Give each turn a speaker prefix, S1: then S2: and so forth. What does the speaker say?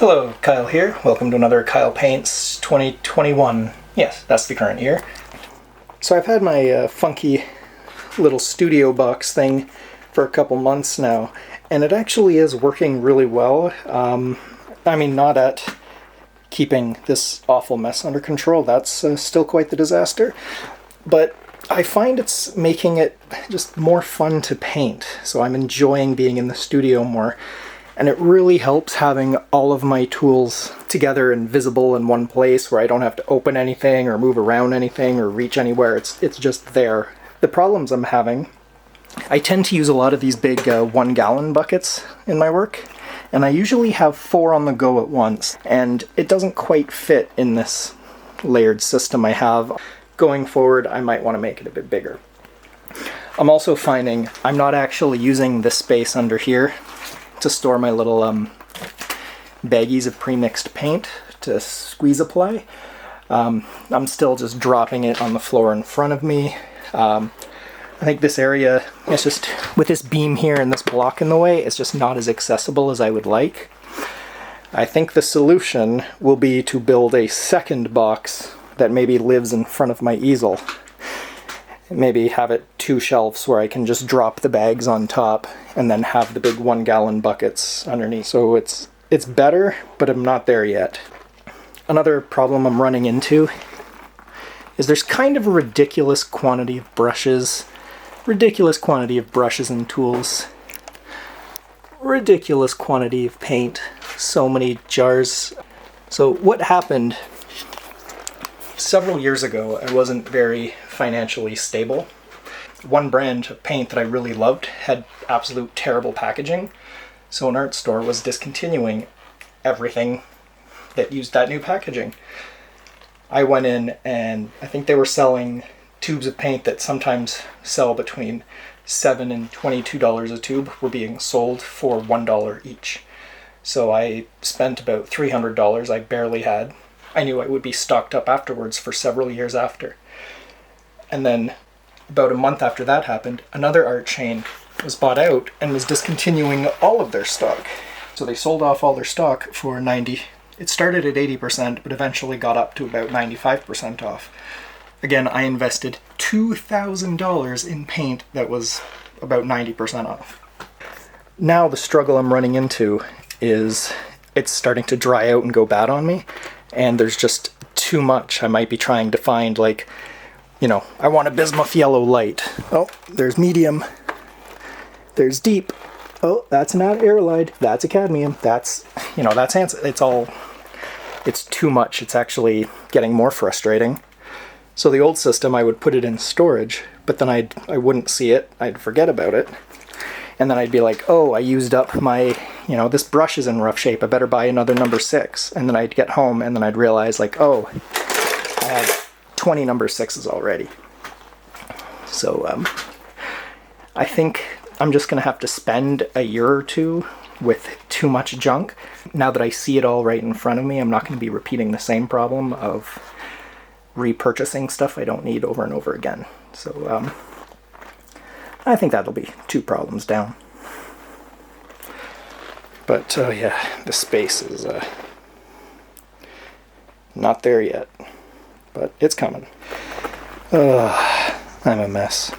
S1: Hello, Kyle here. Welcome to another Kyle Paints 2021. Yes, that's the current year. So I've had my funky little studio box thing for a couple months now, and it actually is working really well. I mean, not at keeping this awful mess under control. That's still quite the disaster. But I find it's making it just more fun to paint. So I'm enjoying being in the studio more. And it really helps having all of my tools together and visible in one place where I don't have to open anything or move around anything or reach anywhere. It's just there. The problems I'm having, I tend to use a lot of these big 1 gallon buckets in my work. And I usually have 4 on the go at once. And it doesn't quite fit in this layered system I have. Going forward, I might want to make it a bit bigger. I'm also finding I'm not actually using this space under here to store my little baggies of pre-mixed paint to squeeze apply. I'm still just dropping it on the floor in front of me. I think this area, it's just, with this beam here and this block in the way, it's just not as accessible as I would like. I think the solution will be to build a second box that maybe lives in front of my easel. Maybe have it 2 shelves where I can just drop the bags on top and then have the big 1 gallon buckets underneath. So it's better, but I'm not there yet. Another problem I'm running into is there's kind of a ridiculous quantity of brushes and tools, ridiculous quantity of paint, so many jars. So what happened several years ago, I wasn't very financially stable. One brand of paint that I really loved had absolute terrible packaging, so an art store was discontinuing everything that used that new packaging. I went in and I think they were selling tubes of paint that sometimes sell between $7 and $22 a tube were being sold for $1 each. So I spent about $300 I barely had. I knew I would be stocked up afterwards for several years after. And then about a month after that happened, another art chain was bought out and was discontinuing all of their stock. So they sold off all their stock for 90. It started at 80%, but eventually got up to about 95% off. Again, I invested $2,000 in paint that was about 90% off. Now the struggle I'm running into is it's starting to dry out and go bad on me. And there's just too much. I might be trying to find, like, you know, I want a bismuth yellow light. Oh, there's medium. There's deep. Oh, that's not aerolide. That's a cadmium. That's, you know, that's it's too much. It's actually getting more frustrating. So the old system, I would put it in storage, but then I wouldn't see it. I'd forget about it. And then I'd be like, oh, I used up my, you know, this brush is in rough shape. I better buy another number 6. And then I'd get home and then I'd realize, like, oh, I have 20 number 6s already. So I think I'm just going to have to spend a year or two with too much junk. Now that I see it all right in front of me, I'm not going to be repeating the same problem of repurchasing stuff I don't need over and over again. So I think that'll be 2 problems down. But yeah, the space is not there yet, but it's coming. I'm a mess.